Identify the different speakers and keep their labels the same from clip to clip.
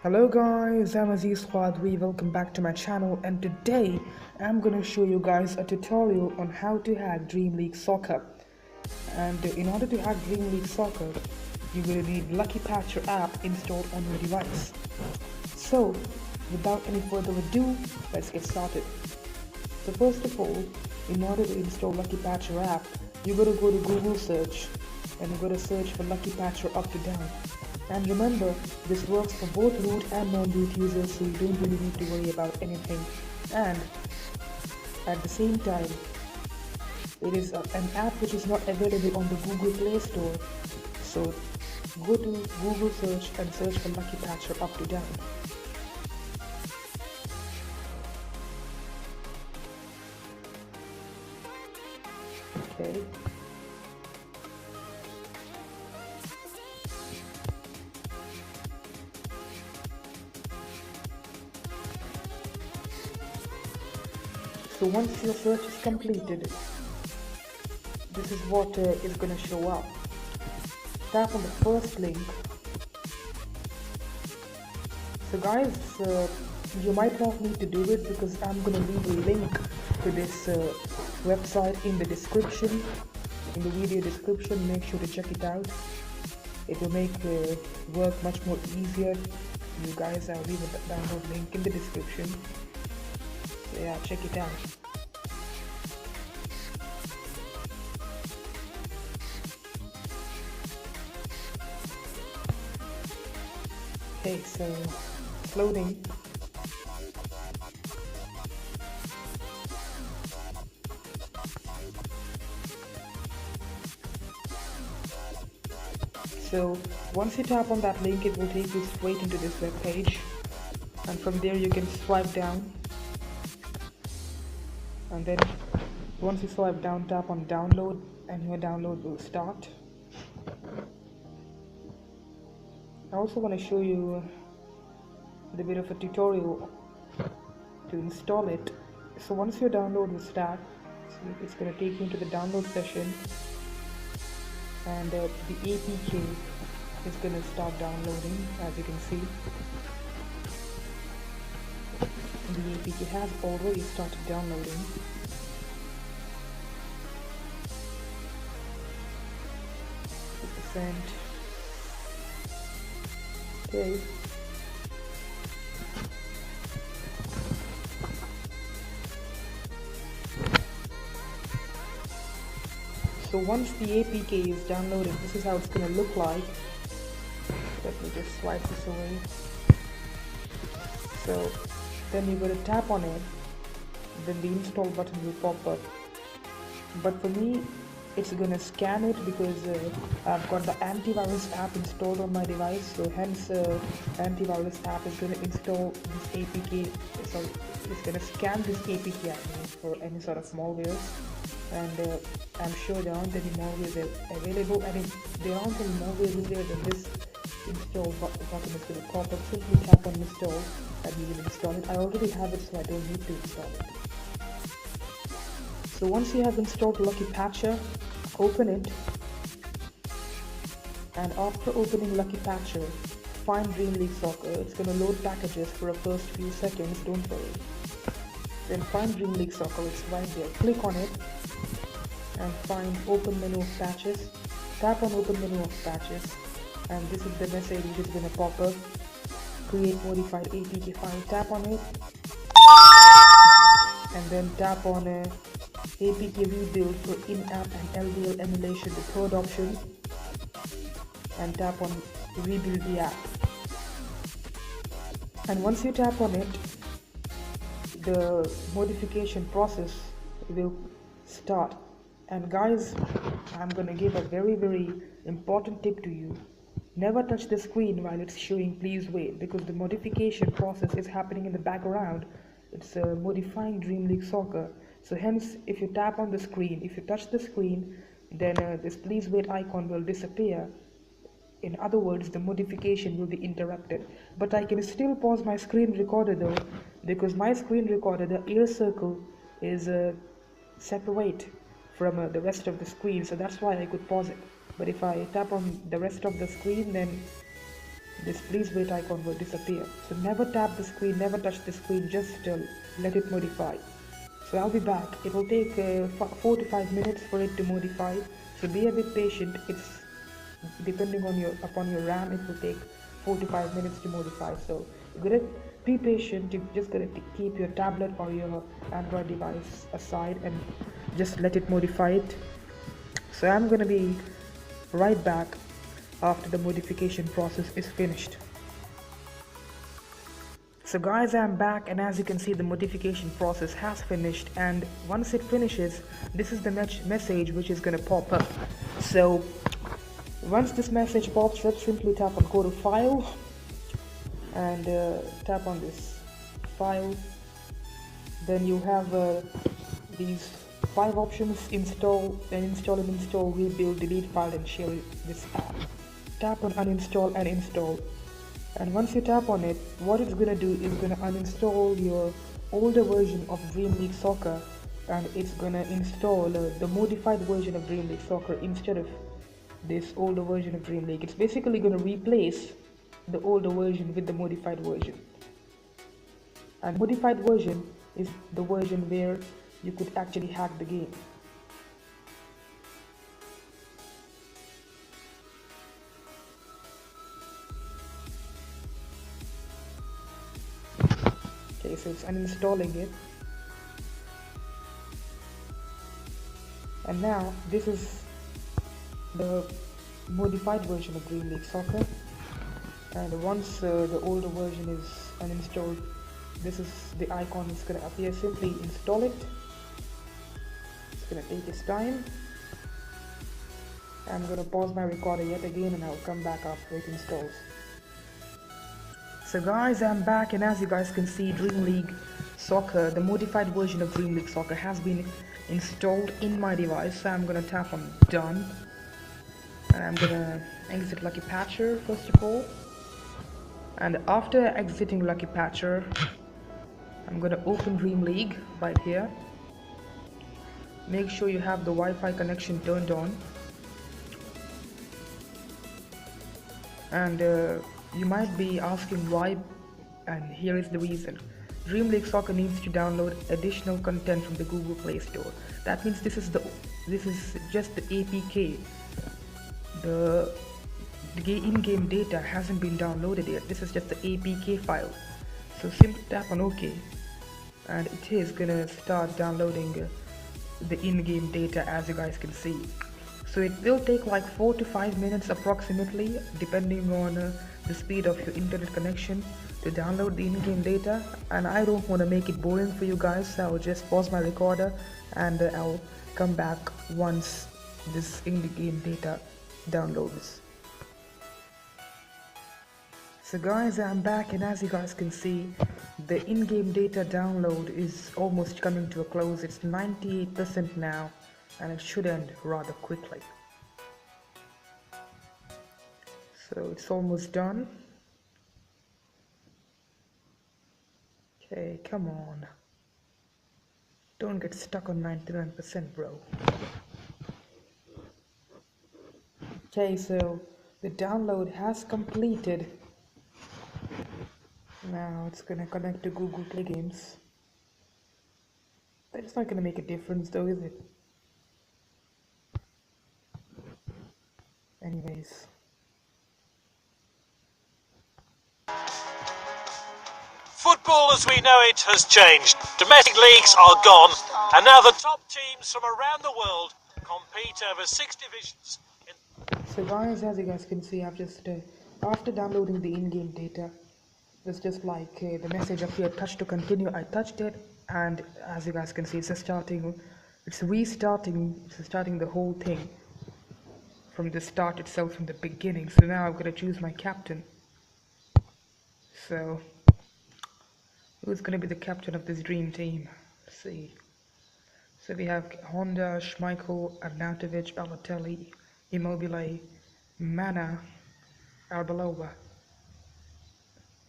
Speaker 1: Hello guys, I'm Aziz Khwadwi. Welcome back to my channel, and today I'm gonna show you guys a tutorial on how to hack Dream League Soccer. And in order to hack Dream League Soccer, you will need Lucky Patcher app installed on your device. So without any further ado, let's get started. So first of all, in order to install Lucky Patcher app, you gotta go to Google search and you gotta search for Lucky Patcher up to down. And remember, this works for both root and non-root users, so you don't really need to worry about anything. And at the same time, it is an app which is not available on the Google Play Store. So go to Google search and search for Lucky Patcher up to down. Okay. So once your search is completed, this is what is going to show up. Tap on the first link. So guys, you might not need to do it because I'm going to leave a link to this website in the description, in the video description. Make sure to check it out. It will make work much more easier. You guys, I'll leave a download link in the description. So yeah, check it out. Okay, so it's loading. So once you tap on that link, it will take you straight into this web page, and from there you can swipe down, and then once you swipe down, tap on download and your download will start. I also want to show you a bit of a tutorial to install it. So once your download will start, so it's going to take you into the download session, and the APK is going to start downloading. As you can see, the APK has already started downloading. Percent. Okay. So once the APK is downloaded, this is how it's going to look like. Let me just swipe this away. So then you're going to tap on it, then the install button will pop up. But for me, it's going to scan it because I've got the antivirus app installed on my device, so hence antivirus app is going to install this APK. So it's going to scan this APK for any sort of malwares, and I'm sure there aren't any malwares available, and if there aren't any malwares in there, then this install button is going to pop up. Simply tap on install and you will install it. I already have it, so I don't need to install it. So once you have installed Lucky Patcher, open it, and after opening Lucky Patcher, find Dream League Soccer. It's going to load packages for the first few seconds, don't worry. Then find Dream League Soccer, it's right there. Click on it and find Open Menu of Patches. Tap on Open Menu of Patches, and this is the message which is going to pop up. Create modified APK file. Tap on it, and then tap on APK rebuild for in-app and LDL emulation, the third option, and tap on rebuild the app. And once you tap on it, the modification process will start. And guys, I'm gonna give a very important tip to you. Never touch the screen while it's showing please wait, because the modification process is happening in the background. It's modifying Dream League Soccer. So hence, if you tap on the screen, if you touch the screen, then this please wait icon will disappear. In other words, the modification will be interrupted. But I can still pause my screen recorder though, because my screen recorder, the ear circle is separate from the rest of the screen, so that's why I could pause it. But if I tap on the rest of the screen, then this please wait icon will disappear. So never tap the screen, never touch the screen, just let it modify. So I'll be back. It will take 4 to 5 minutes for it to modify. So be a bit patient. It's depending on upon your RAM. It will take 4 to 5 minutes to modify. So you gotta be patient. You just gotta keep your tablet or your Android device aside and just let it modify it. So I'm gonna be right back after the modification process is finished. So guys, I'm back, and as you can see, the modification process has finished, and once it finishes, this is the message which is going to pop up. So once this message pops up, simply tap on go to file and tap on this file. Then you have these 5 options: install, then install and install, rebuild, delete file, and share this app. Tap on uninstall and install. And once you tap on it, what it's gonna do is gonna uninstall your older version of Dream League Soccer, and it's gonna install the modified version of Dream League Soccer instead of this older version of Dream League. It's basically gonna replace the older version with the modified version. And modified version is the version where you could actually hack the game. Okay, so it's uninstalling it. And now this is the modified version of Dream League Soccer. And once the older version is uninstalled, this is the icon is going to appear. Simply install it. It's going to take its time. I'm going to pause my recorder yet again, and I'll come back after it installs. So guys, I'm back, and as you guys can see, Dream League Soccer, the modified version of Dream League Soccer has been installed in my device. So I'm gonna tap on done, and I'm gonna exit Lucky Patcher first of all. And after exiting Lucky Patcher, I'm gonna open Dream League right here. Make sure you have the Wi-Fi connection turned on, and you might be asking why, and here is the reason. Dream League Soccer needs to download additional content from the Google Play Store. That means this is just the APK. The in-game data hasn't been downloaded yet. This is just the APK file. So simply tap on OK, and it is gonna start downloading the in-game data, as you guys can see. So it will take like 4 to 5 minutes approximately, depending on the speed of your internet connection, to download the in-game data. And I don't want to make it boring for you guys, so I'll just pause my recorder and I'll come back once this in-game data downloads. So guys, I'm back, and as you guys can see, the in-game data download is almost coming to a close. It's 98% now, and it should end rather quickly. So it's almost done. Okay, come on. Don't get stuck on 99%, bro. Okay, so the download has completed. Now it's gonna connect to Google Play Games. That's not gonna make a difference though, is it? Anyways.
Speaker 2: Football as we know it has changed. Domestic leagues are gone, and now the top teams from around the world compete over 6 divisions.
Speaker 1: So guys, as you guys can see, I've just, after downloading the in-game data, it's just like the message appeared, touch to continue. I touched it, and as you guys can see, it's starting the whole thing from the start itself, from the beginning. So now I'm gonna choose my captain. So who's gonna be the captain of this dream team? Let's see. So we have Honda, Schmeichel, Arnautovic, Balotelli, Immobile, Mana, Arbeloa,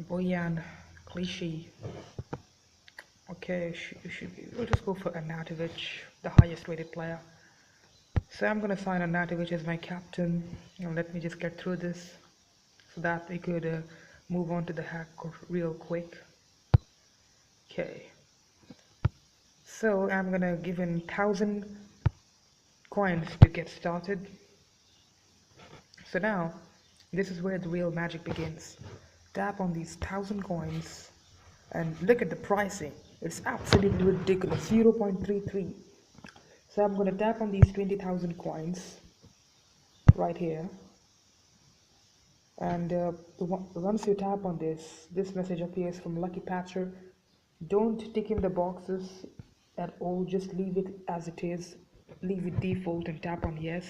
Speaker 1: Bojan, Clichy. Okay, we'll just go for Arnautovic, the highest rated player. So I'm gonna sign Arnautovic as my captain, and let me just get through this. so that we could move on to the hack real quick. Okay, so I'm gonna give in 1,000 coins to get started. So now this is where the real magic begins. Tap on these 1,000 coins and look at the pricing. It's absolutely ridiculous, 0.33. So I'm gonna tap on these 20,000 coins right here, and once you tap on this message appears from Lucky Patcher. Don't tick in the boxes at all, just leave it as it is, leave it default and tap on yes.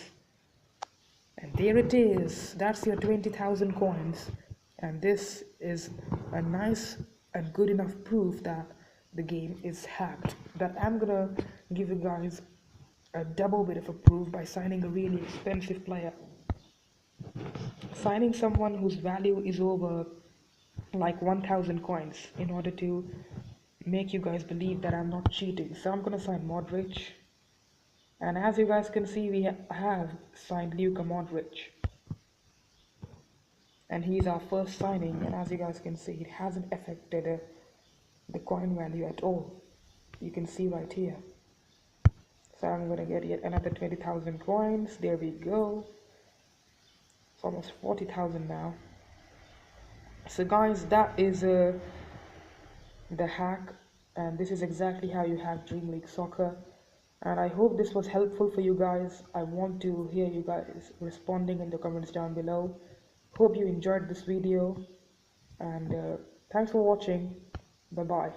Speaker 1: And there it is, that's your 20,000 coins. And this is a nice and good enough proof that the game is hacked, that I'm gonna give you guys a double bit of a proof by signing a really expensive player. Signing someone whose value is over like 1,000 coins in order to make you guys believe that I'm not cheating. So I'm gonna sign Modric, and as you guys can see, we have signed Luka Modric, and he's our first signing, and as you guys can see, it hasn't affected the coin value at all. You can see right here. So I'm gonna get yet another 20,000 coins. There we go. It's almost 40,000 now. So guys, that is the hack, and this is exactly how you hack Dream League Soccer. And I hope this was helpful for you guys. I want to hear you guys responding in the comments down below. Hope you enjoyed this video, and thanks for watching. Bye bye.